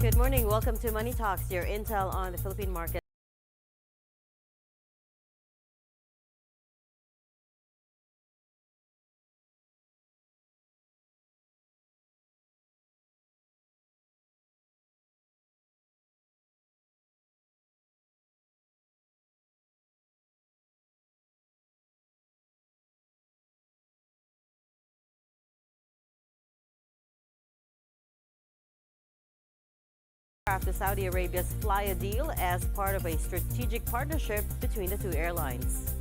Good morning. Welcome to Money Talks, your intel on the Philippine market. After Saudi Arabia's Flya deal as part of a strategic partnership between the two airlines.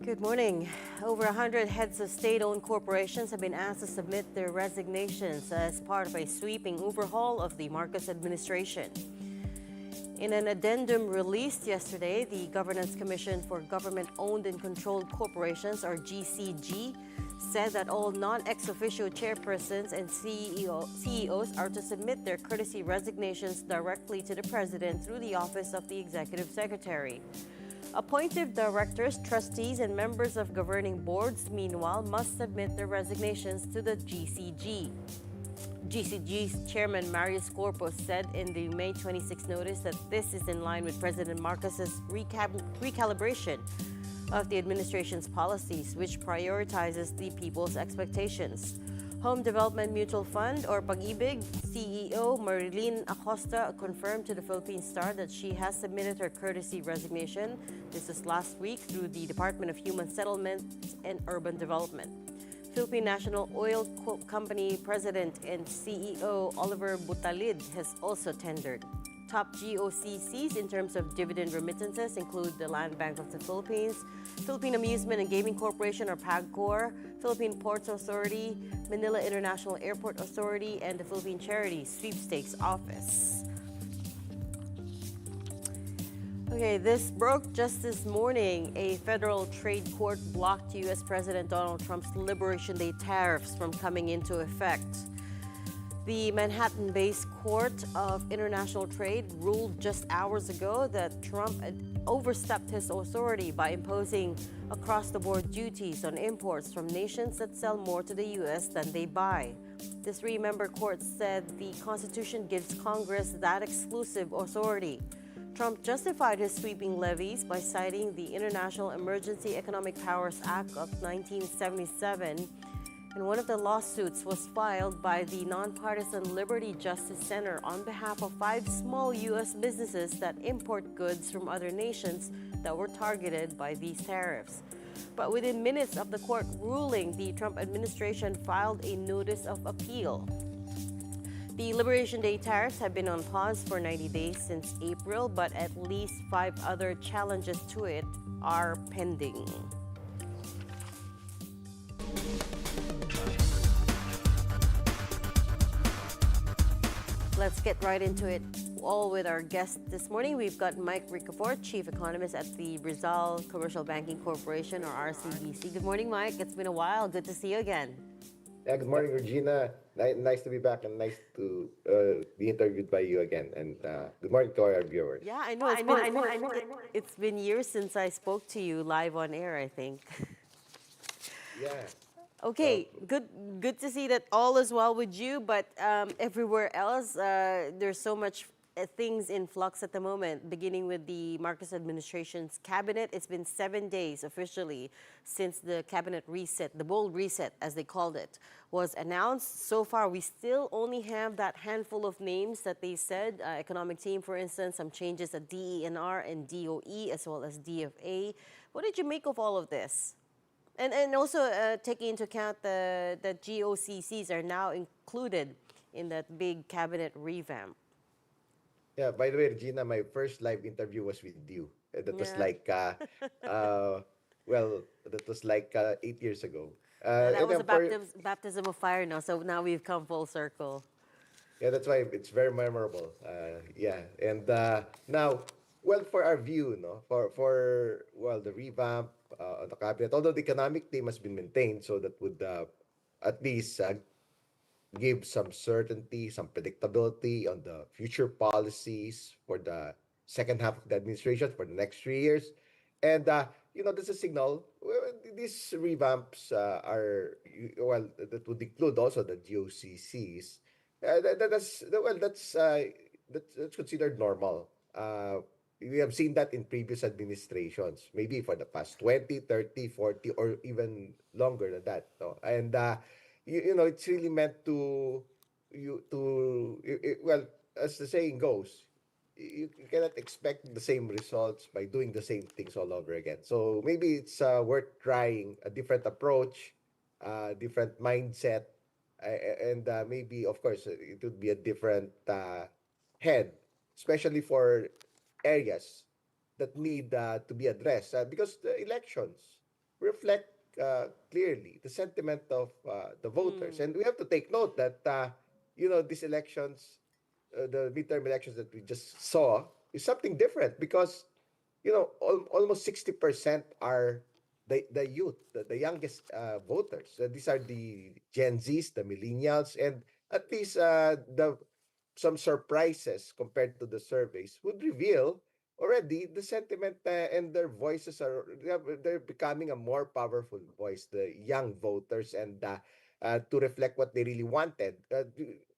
Good morning. Over 100 heads of state-owned corporations have been asked to submit their resignations as part of a sweeping overhaul of the Marcos administration. In an addendum released yesterday, the Governance Commission for Government-Owned and Controlled Corporations, or GCG, said that all non-ex officio chairpersons and CEOs are to submit their courtesy resignations directly to the President through the Office of the Executive Secretary. Appointed directors, trustees, and members of governing boards, meanwhile, must submit their resignations to the GCG. GCG's chairman, Marius Corpus, said in the May 26 notice that this is in line with President Marcos's recalibration of the administration's policies, which prioritizes the people's expectations. Home Development Mutual Fund, or Pag-ibig, CEO Marilyn Acosta confirmed to the Philippine Star that she has submitted her courtesy resignation. This was last week through the Department of Human Settlements and Urban Development. Philippine National Oil Company President and CEO Oliver Butalid has also tendered. Top GOCCs in terms of dividend remittances include the Land Bank of the Philippines, Philippine Amusement and Gaming Corporation, or PAGCOR, Philippine Ports Authority, Manila International Airport Authority, and the Philippine Charity Sweepstakes Office. Okay, this broke just this morning. A federal trade court blocked U.S. President Donald Trump's Liberation Day tariffs from coming into effect. The Manhattan-based Court of International Trade ruled just hours ago that Trump had overstepped his authority by imposing across-the-board duties on imports from nations that sell more to the U.S. than they buy. The three-member court said the Constitution gives Congress that exclusive authority. Trump justified his sweeping levies by citing the International Emergency Economic Powers Act of 1977, and one of the lawsuits was filed by the nonpartisan Liberty Justice Center on behalf of 5 small U.S. businesses that import goods from other nations that were targeted by these tariffs. But within minutes of the court ruling, the Trump administration filed a notice of appeal. The Liberation Day tariffs have been on pause for 90 days since April, but at least 5 other challenges to it are pending. Let's get right into it all with our guest this morning. We've got Mike Ricafort, Chief Economist at the Rizal Commercial Banking Corporation, or RCBC. Good morning, Mike. It's been a while. Good to see you again. Yeah, good morning, Regina. Nice to be back and nice to be interviewed by you again. And good morning to our viewers. Yeah, I know. It's been years since I spoke to you live on air, I think. Yeah. Okay, good to see that all is well with you, but everywhere else, there's so much things in flux at the moment, beginning with the Marcos administration's cabinet. It's been 7 days officially since the cabinet reset, the bold reset, as they called it, was announced. So far, we still only have that handful of names that they said. Economic team, for instance, some changes at DENR and DOE, as well as DFA. What did you make of all of this? And also taking into account that GOCCs are now included in that big cabinet revamp. Yeah, by the way, Regina, my first live interview was with you. That was like, that was like 8 years ago. That was a baptism of fire now, so now we've come full circle. Yeah, that's why it's very memorable. And now, well, for our view, no, for the revamp, on the cabinet. Although the economic team has been maintained, so that would at least give some certainty, some predictability on the future policies for the second half of the administration for the next 3 years. And, there's a signal. Well, these revamps well, that would include also the GOCCs. That's considered normal. We have seen that in previous administrations, maybe for the past 20, 30, 40, or even longer than that. No? And it's really meant to well, as the saying goes, you cannot expect the same results by doing the same things all over again. So maybe it's worth trying a different approach, different mindset, and maybe, of course, it would be a different head, especially for areas that need to be addressed, because the elections reflect clearly the sentiment of the voters. And we have to take note that, these elections, the midterm elections that we just saw, is something different because, almost 60% are the youth, the youngest voters. These are the Gen Zs, the millennials, and at least some surprises compared to the surveys would reveal already the sentiment, and their voices they're becoming a more powerful voice, the young voters, and to reflect what they really wanted.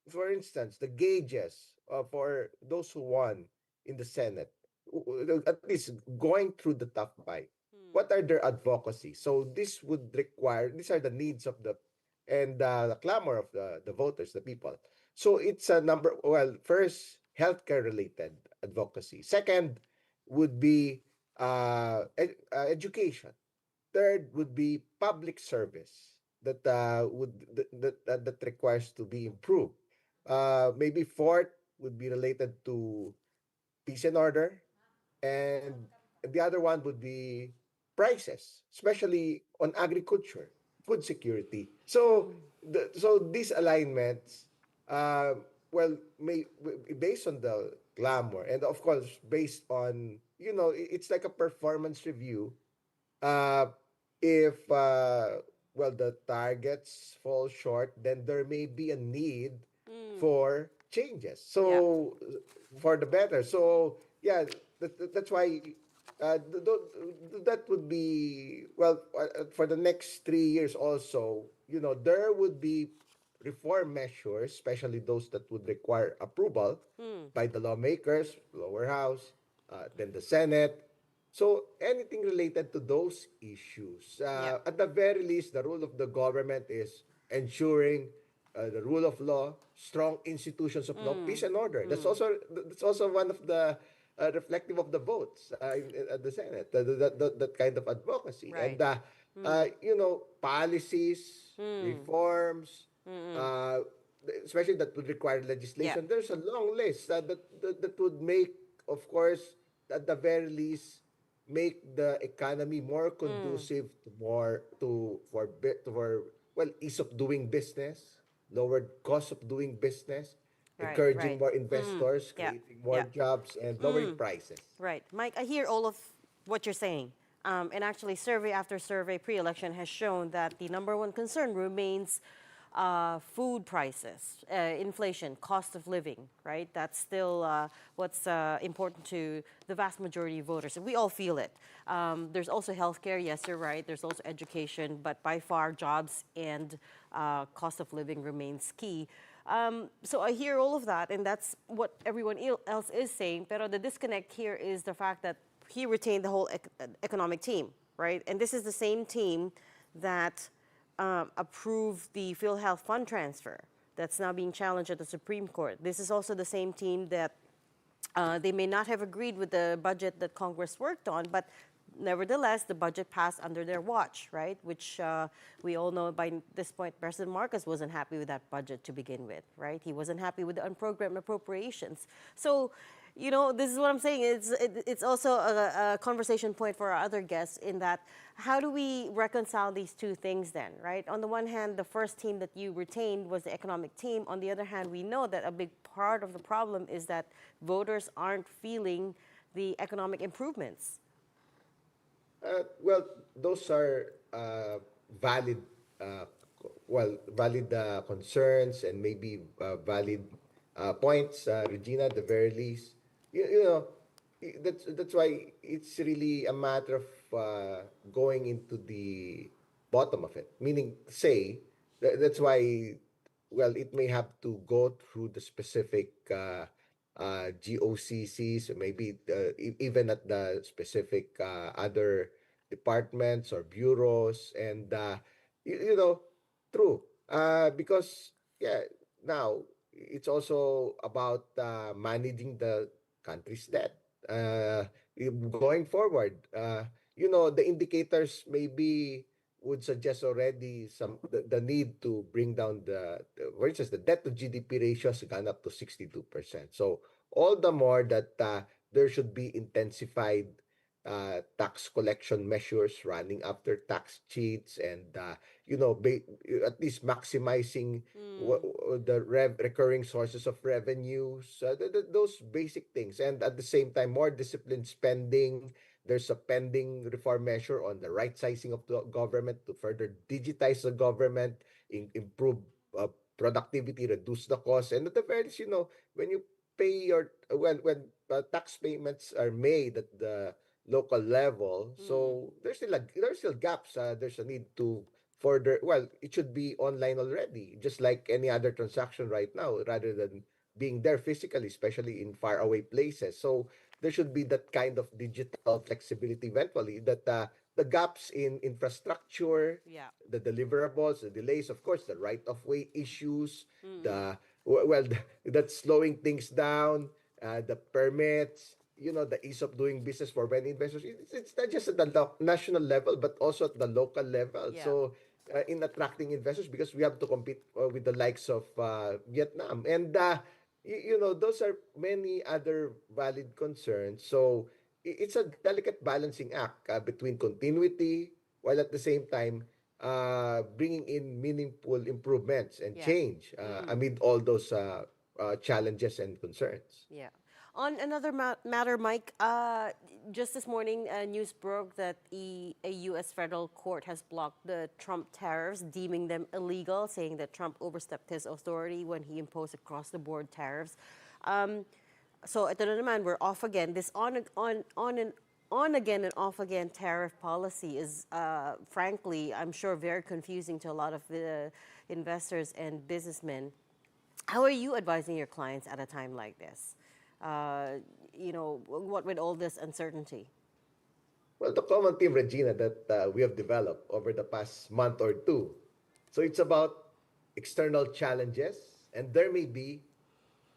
For instance, the gauges for those who won in the Senate, at least going through the top five, what are their advocacy? So this would require, these are the needs of the clamor of the voters, the people. So it's a number, well, first, healthcare related advocacy. Second would be education. Third would be public service that requires to be improved. Maybe fourth would be related to peace and order, and the other one would be prices, especially on agriculture, food security. So, these alignments, uh, well, based on the glamour, and of course based on, it's like a performance review. uh, if well, the targets fall short, then there may be a need for changes. Yeah. So for the better. So yeah, that's why that would be, well, for the next 3 years also. There would be reform measures, especially those that would require approval by the lawmakers, lower house, then the Senate. So anything related to those issues, Yep. at the very least, the role of the government is ensuring the rule of law, strong institutions of law, peace and order. That's also one of the reflective of the votes at the Senate. That kind of advocacy, and Right. policies, reforms, uh, especially that would require Yep. legislation. There's a long list that would make, of course, at the very least, make the economy more conducive to more to for bit for well, ease of doing business, lowered cost of doing business, Right. encouraging Right. more investors, Yeah. creating more Yeah. jobs, and lowering prices. Right. Mike, I hear all of what you're saying. And actually, survey after survey pre election has shown that the number one concern remains food prices, inflation, cost of living, right? That's still what's important to the vast majority of voters. And we all feel it. There's also healthcare, yes, you're right. There's also education, but by far, jobs and cost of living remains key. So I hear all of that, and that's what everyone else is saying. But the disconnect here is the fact that he retained the whole economic team, right? And this is the same team that approved the PhilHealth fund transfer that's now being challenged at the Supreme Court. This is also the same team that they may not have agreed with the budget that Congress worked on, but nevertheless, the budget passed under their watch, right? Which we all know by this point, President Marcos wasn't happy with that budget to begin with, right? He wasn't happy with the unprogrammed appropriations. So, this is what I'm saying. It's also a conversation point for our other guests in that how do we reconcile these two things then, right? On the one hand, the first team that you retained was the economic team. On the other hand, we know that a big part of the problem is that voters aren't feeling the economic improvements. Well, those are valid, valid concerns and maybe valid points, Regina, at the very least. You know, that's why it's really a matter of going into the bottom of it. Meaning, say that's why, well, it may have to go through the specific GOCCs, maybe even at the specific other departments or bureaus, and you know, true. Because yeah, now it's also about managing the country's debt. Going forward, the indicators maybe would suggest already the need to bring down for instance, the debt to GDP ratio has gone up to 62%. So all the more that there should be intensified tax collection measures running after tax cheats, and at least maximizing Mm. the recurring sources of revenues, those basic things, and at the same time more disciplined spending. There's a pending reform measure on the right sizing of the government to further digitize the government, improve uh, productivity, reduce the cost, and at the very least, when you pay your when tax payments are made at the local level, Mm. so there's still gaps. There's a need to further. Well, it should be online already, just like any other transaction right now, rather than being there physically, especially in far away places. So there should be that kind of digital flexibility eventually. That the gaps in infrastructure, Yeah. the deliverables, the delays, of course, the right of way issues, Mm-mm. the well, that's slowing things down, the permits, the ease of doing business for many investors. It's not just at the national level, but also at the local level. Yeah. So, in attracting investors, because we have to compete with the likes of Vietnam. And, those are many other valid concerns. So, it's a delicate balancing act between continuity while at the same time bringing in meaningful improvements and Yeah. change Mm. amid all those challenges and concerns. Yeah. On another matter, Mike, just this morning, news broke that a U.S. federal court has blocked the Trump tariffs, deeming them illegal, saying that Trump overstepped his authority when he imposed across-the-board tariffs. Um, so ito na naman, we're off again. This on again and off again tariff policy is, frankly, I'm sure very confusing to a lot of investors and businessmen. How are you advising your clients at a time like this? Uh, what with all this uncertainty? Well, the common theme, Regina, that we have developed over the past month or two. So it's about external challenges, and there may be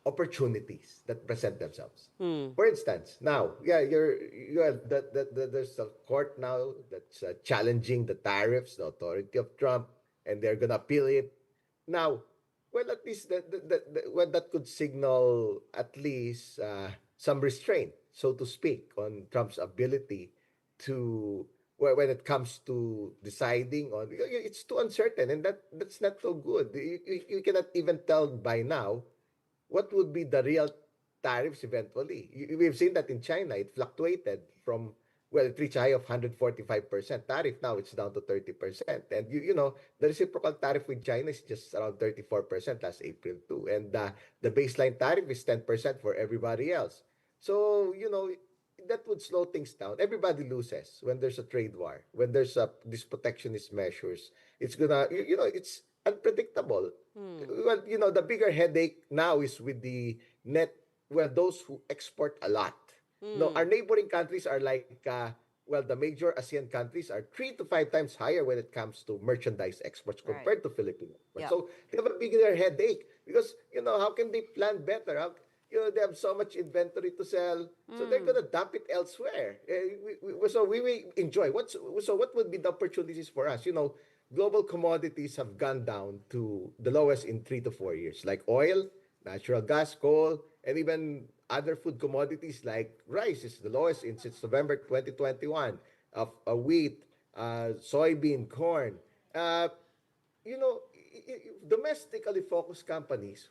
opportunities that present themselves. Hmm. For instance, now, yeah, there's a court now that's challenging the tariffs, the authority of Trump, and they're gonna appeal it. Now, well, at least well, that could signal at least some restraint, so to speak, on Trump's ability to, well, when it comes to deciding on, it's too uncertain, and that's not so good. You cannot even tell by now what would be the real tariffs eventually. We've seen that in China, it fluctuated from, well, it reached a high of 145% tariff. Now it's down to 30%. And the reciprocal tariff with China is just around 34% last April too. And the baseline tariff is 10% for everybody else. So, that would slow things down. Everybody loses when there's a trade war, when there's these protectionist measures. It's gonna, it's unpredictable. Hmm. Well, the bigger headache now is with the net, well, those who export a lot. No, Hmm. our neighboring countries are like, well, the major ASEAN countries are 3 to 5 times higher when it comes to merchandise exports Right. compared to Philippine exports. Yep. So they have a bigger headache because, how can they plan better? They have so much inventory to sell, so they're Hmm. gonna dump it elsewhere. So we will enjoy. So what would be the opportunities for us? Global commodities have gone down to the lowest in 3 to 4 years, like oil, natural gas, coal, and even other food commodities like rice is the lowest since November 2021. Of wheat, soybean, corn. Uh, domestically focused companies,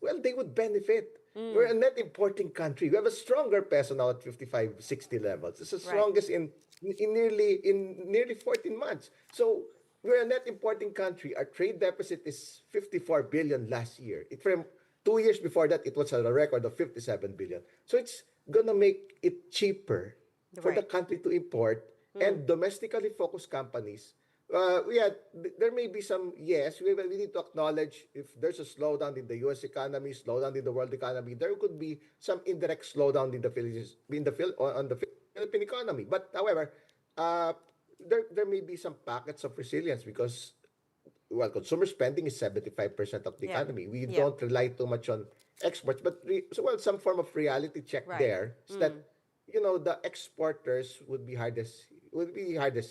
well, they would benefit. We're Hmm. a net importing country. We have a stronger peso now at 55, 60 levels. It's the Right. strongest in in nearly 14 months. So we're a net importing country. Our trade deficit is 54 billion last year. It from 2 years before that, it was a record of 57 billion. So it's gonna make it cheaper for the Right. country to import, and domestically focused companies. There may be some, yes, we need to acknowledge if there's a slowdown in the U.S. economy, slowdown in the world economy, there could be some indirect slowdown in the Philippines, on the Philippine economy. But however, uh, there may be some pockets of resilience because, well, consumer spending is 75% of the Yep. economy. We Yep. don't rely too much on exports, but some form of reality check Right. there is that the exporters would be hardest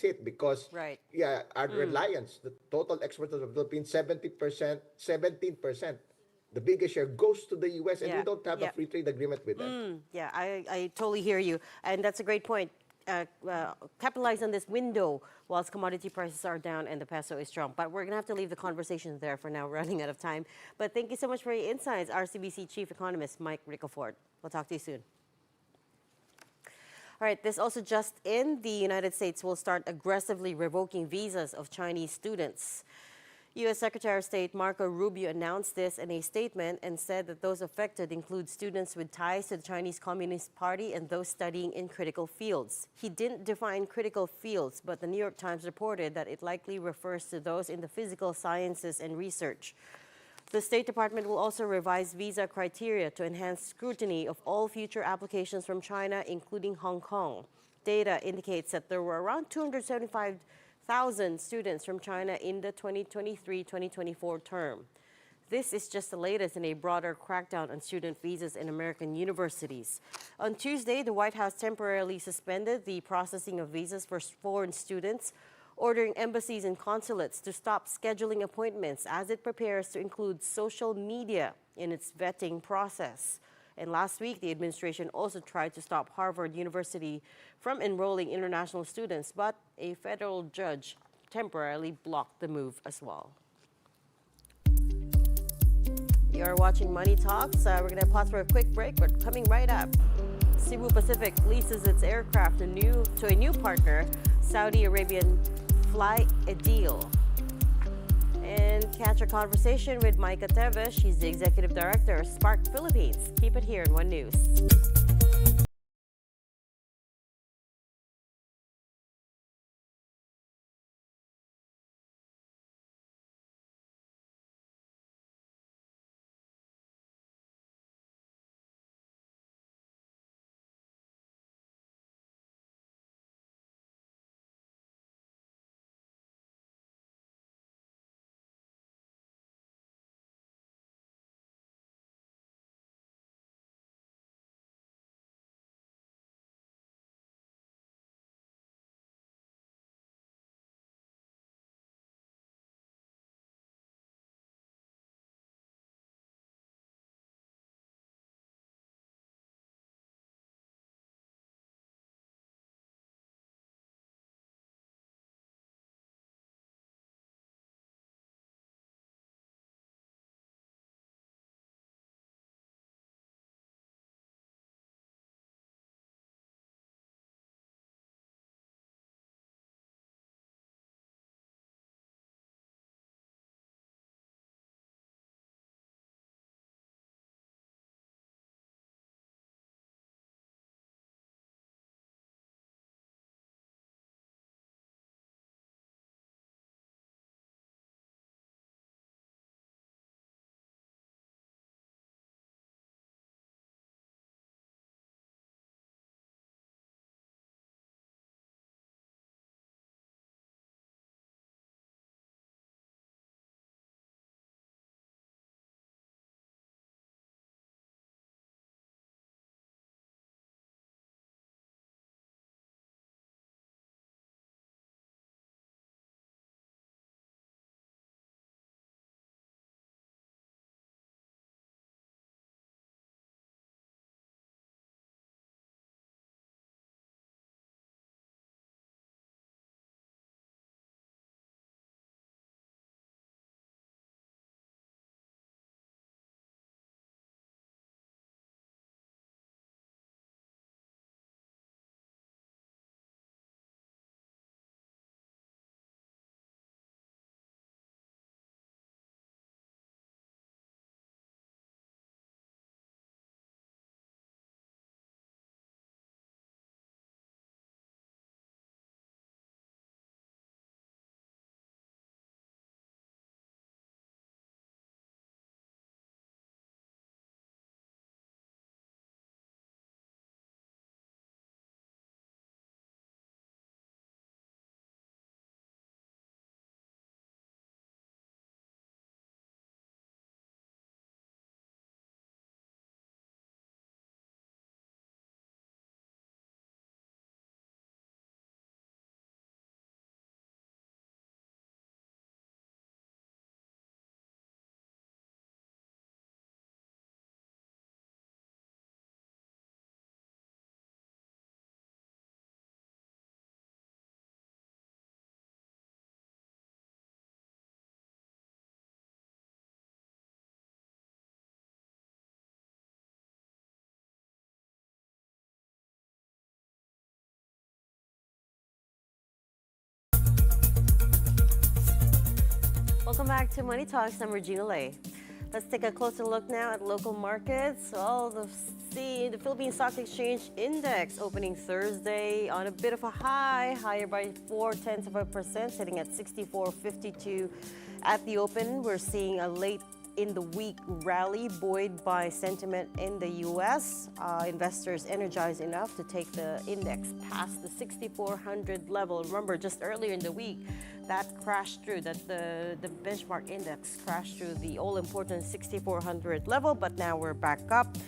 hit because, Right. yeah, our reliance, the total exports of the Philippines, 70%, 17%, the biggest share goes to the US, and we Yeah. don't have a Yeah. free trade agreement with them. Yeah, I totally hear you. And that's a great point. Capitalize on this window whilst commodity prices are down and the peso is strong. But we're going to have to leave the conversation there for now, running out of time. But thank you so much for your insights, RCBC Chief Economist Mike Ricafort. We'll talk to you soon. All right, this also just in, the United States will start aggressively revoking visas of Chinese students. U.S. Secretary of State Marco Rubio announced this in a statement and said that those affected include students with ties to the Chinese Communist Party and those studying in critical fields. He didn't define critical fields, but the New York Times reported that it likely refers to those in the physical sciences and research. The State Department will also revise visa criteria to enhance scrutiny of all future applications from China, including Hong Kong. Data indicates that there were around 275,000 students from China in the 2023-2024 term. This is just the latest in a broader crackdown on student visas in American universities. On Tuesday, the White House temporarily suspended the processing of visas for foreign students, ordering embassies and consulates to stop scheduling appointments as it prepares to include social media in its vetting process. And last week, the administration also tried to stop Harvard University from enrolling international students, but a federal judge temporarily blocked the move as well. You're watching Money Talks. We're going to pause for a quick break, but coming right up, Cebu Pacific leases its aircraft to a new partner, Saudi Arabian Fly a Deal. And catch a conversation with Micah Teves. She's the executive director of Spark Philippines. Keep it here in One News. Welcome back to Money Talks. I'm Regina Lay. Let's take a closer look now at local markets. Well, the Philippine Stock Exchange Index opening Thursday on a bit of a high, higher by 0.4%, sitting at 64.52 at the open. We're seeing a late in the week rally buoyed by sentiment in the U.S. Investors energized enough to take the index past the 6,400 level. Remember, just earlier in the week, that crashed through, that the benchmark index crashed through the all-important 6,400 level, but now we're back up.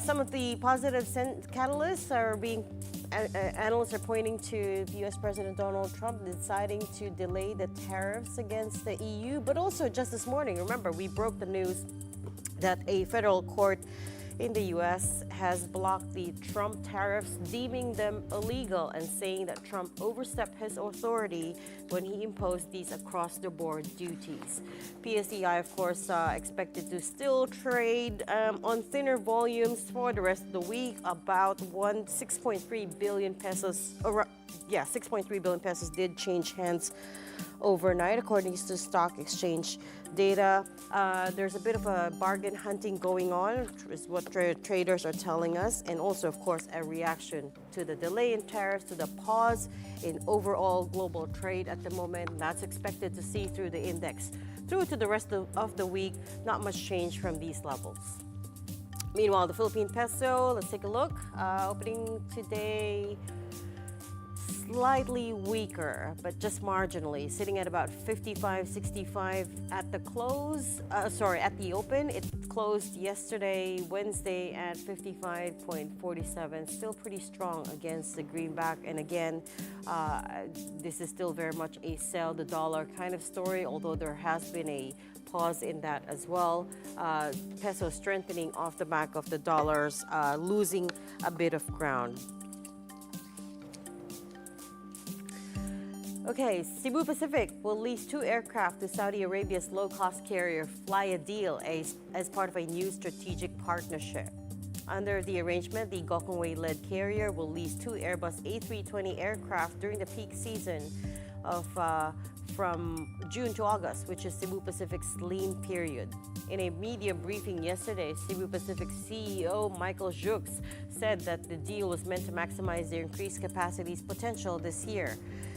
Some of the positive catalysts are being analysts are pointing to U.S. President Donald Trump deciding to delay the tariffs against the EU, but also just this morning, remember, we broke the news that a federal court in the U.S. has blocked the Trump tariffs, deeming them illegal and saying that Trump overstepped his authority when he imposed these across-the-board duties. PSEI, of course, expected to still trade on thinner volumes for the rest of the week, about 6.3 billion pesos. 6.3 billion pesos did change hands overnight, according to stock exchange data. There's a bit of a bargain hunting going on, is what traders are telling us, and also, of course, a reaction to the delay in tariffs, to the pause in overall global trade at the moment. That's expected to see through the index through to the rest of the week. Not much change from these levels. Meanwhile, the Philippine peso, let's take a look. Opening today slightly weaker, but just marginally, sitting at about 55.65 at the close. At the open. It closed yesterday, Wednesday, at 55.47. Still pretty strong against the greenback. And again, this is still very much a sell the dollar kind of story, although there has been a pause in that as well. Peso strengthening off the back of the dollars, losing a bit of ground. Okay, Cebu Pacific will lease 2 aircraft to Saudi Arabia's low-cost carrier Fly Deal as part of a new strategic partnership. Under the arrangement, the GOCCs-led carrier will lease 2 Airbus A320 aircraft during the peak season of from June to August, which is Cebu Pacific's lean period. In a media briefing yesterday, Cebu Pacific CEO Michael Jux said that the deal was meant to maximize their increased capacity's potential this year.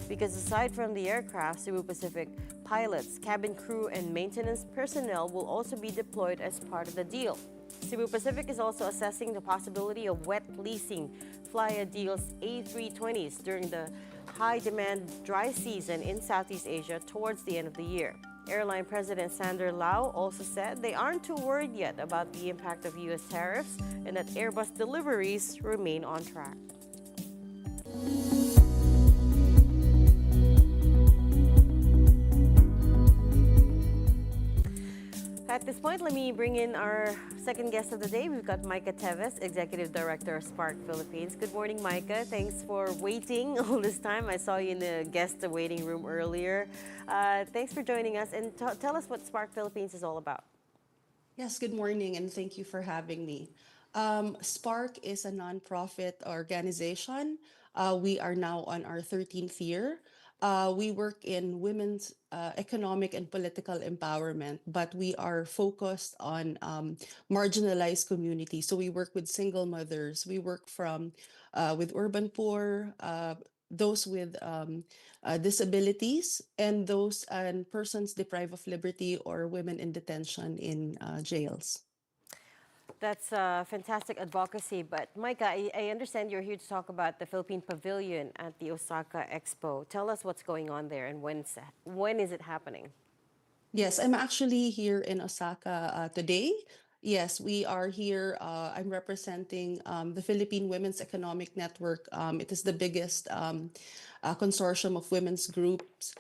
Because aside from the aircraft, Cebu Pacific pilots, cabin crew, and maintenance personnel will also be deployed as part of the deal. Cebu Pacific is also assessing the possibility of wet leasing Fly Deal's A320s during the high-demand dry season in Southeast Asia towards the end of the year. Airline President Sander Lau also said they aren't too worried yet about the impact of U.S. tariffs and that Airbus deliveries remain on track. At this point, let me bring in our second guest of the day. We've got Micah Teves, Executive Director of Spark Philippines. Good morning, Micah. Thanks for waiting all this time. I saw you in the guest waiting room earlier. Thanks for joining us, and tell us what Spark Philippines is all about. Yes, good morning, and thank you for having me. Spark is a nonprofit organization. We are now on our 13th year. We work in women's economic and political empowerment, but we are focused on marginalized communities. So we work with single mothers. We work with urban poor, those with disabilities, and those and persons deprived of liberty or women in detention in jails. That's fantastic advocacy. But Micah, I understand you're here to talk about the Philippine Pavilion at the Osaka Expo. Tell us what's going on there and when is it happening? Yes, I'm actually here in Osaka today. Yes, we are here. I'm representing the Philippine Women's Economic Network. It is the biggest consortium of women's groups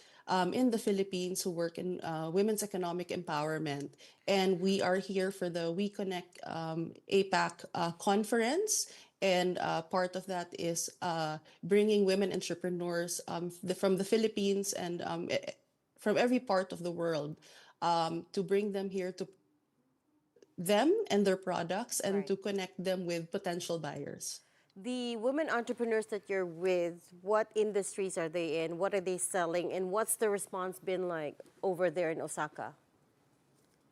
in the Philippines who work in women's economic empowerment. And we are here for the We Connect APAC conference. And part of that is bringing women entrepreneurs from the Philippines and from every part of the world to bring them here to them and their products and Right. to connect them with potential buyers. The women entrepreneurs that you're with, what industries are they in? What are they selling? And what's the response been like over there in Osaka?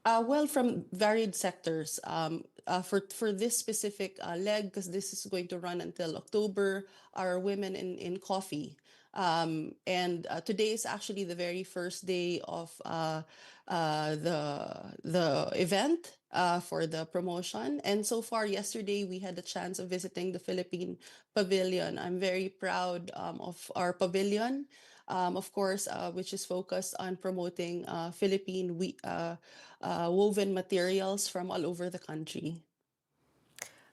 Well, from varied sectors. For this specific leg, because this is going to run until October, are women in coffee. And today is actually the very first day of the event for the promotion. And so far, yesterday we had the chance of visiting the Philippine pavilion. I'm very proud of our pavilion. Of course, which is focused on promoting woven materials from all over the country.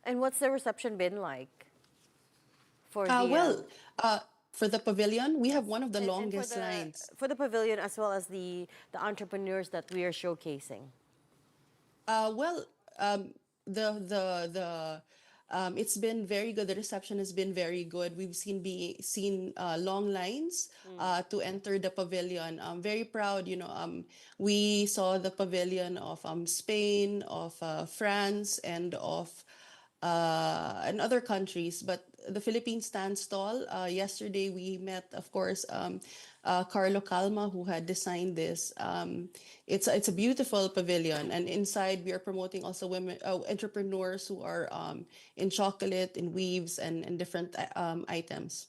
And what's the reception been like for Uh, the well, uh, for the pavilion, we have one of the and longest lines. for the pavilion as well as the entrepreneurs that we are showcasing? Well, the it's been very good. The reception has been very good. We've seen long lines to enter the pavilion. I'm very proud. We saw the pavilion of Spain, of France, and other countries. But the Philippines stands tall. Yesterday, we met, of course, Carlo Calma, who had designed this. It's a beautiful pavilion, and inside we are promoting also women entrepreneurs who are in chocolate, in weaves, and different items.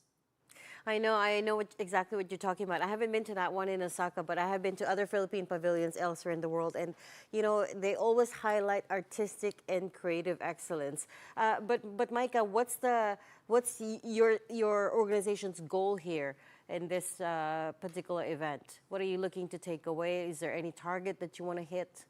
I know exactly what you're talking about. I haven't been to that one in Osaka, but I have been to other Philippine pavilions elsewhere in the world, and they always highlight artistic and creative excellence. But Micah, what's your organization's goal here in this particular event? What are you looking to take away? Is there any target that you want to hit?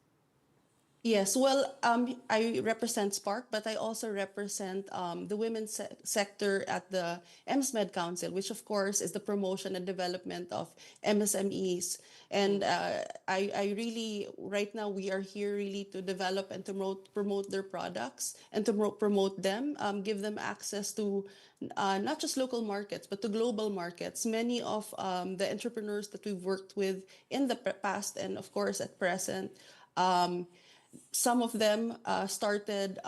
Yes, well, I represent Spark, but I also represent the women's sector at the MSMed Council, which of course is the promotion and development of MSMEs. And I really, right now, we are here really to develop and to promote their products and to promote them, give them access to not just local markets, but to global markets. Many of the entrepreneurs that we've worked with in the past and of course at present, um, some of them started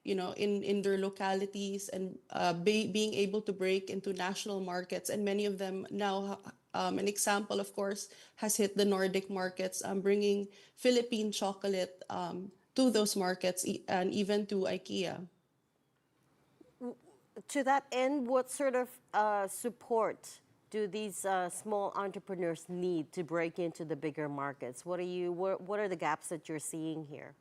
in their localities and being able to break into national markets, and many of them now an example of course has hit the Nordic markets, bringing Philippine chocolate to those markets and even to IKEA. To that end, what sort of support do these small entrepreneurs need to break into the bigger markets? What are the gaps that you're seeing here?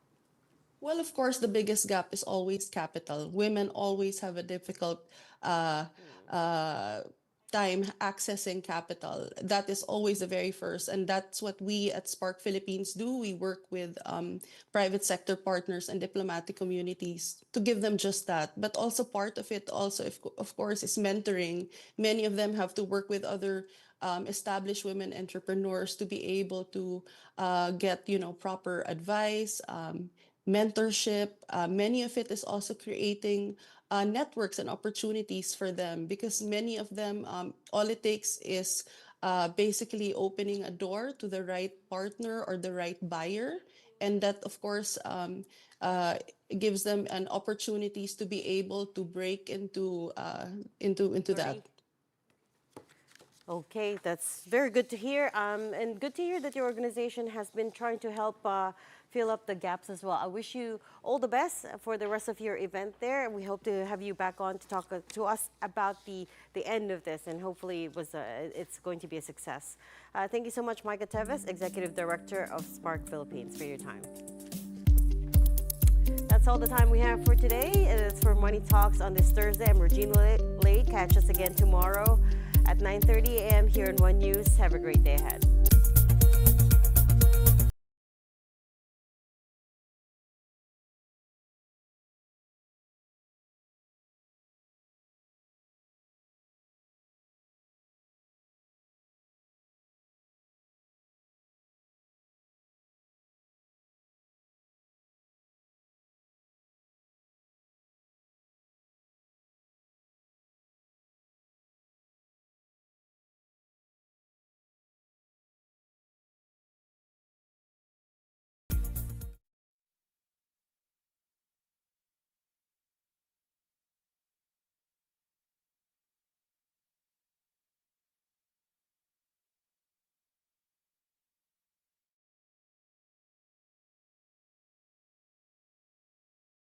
Well, of course, the biggest gap is always capital. Women always have a difficult uh, uh, time accessing capital. That is always the very first. And that's what we at Spark Philippines do. We work with private sector partners and diplomatic communities to give them just that. But also part of it also, of course, is mentoring. Many of them have to work with other established women entrepreneurs to be able to get, proper advice, mentorship. Many of it is also creating networks and opportunities for them, because many of them, all it takes is basically opening a door to the right partner or the right buyer. And that, of course, uh, gives them an opportunities to be able to break into that. Right. Okay, that's very good to hear. And good to hear that your organization has been trying to help fill up the gaps as well. I wish you all the best for the rest of your event there. And we hope to have you back on to talk to us about the end of this. And hopefully it's going to be a success. Thank you so much, Micah Teves, Executive Director of Spark Philippines, for your time. That's all the time we have for today. It's for Money Talks on this Thursday. I'm Regina Lay. Catch us again tomorrow at 9:30 a.m. here in One News. Have a great day ahead.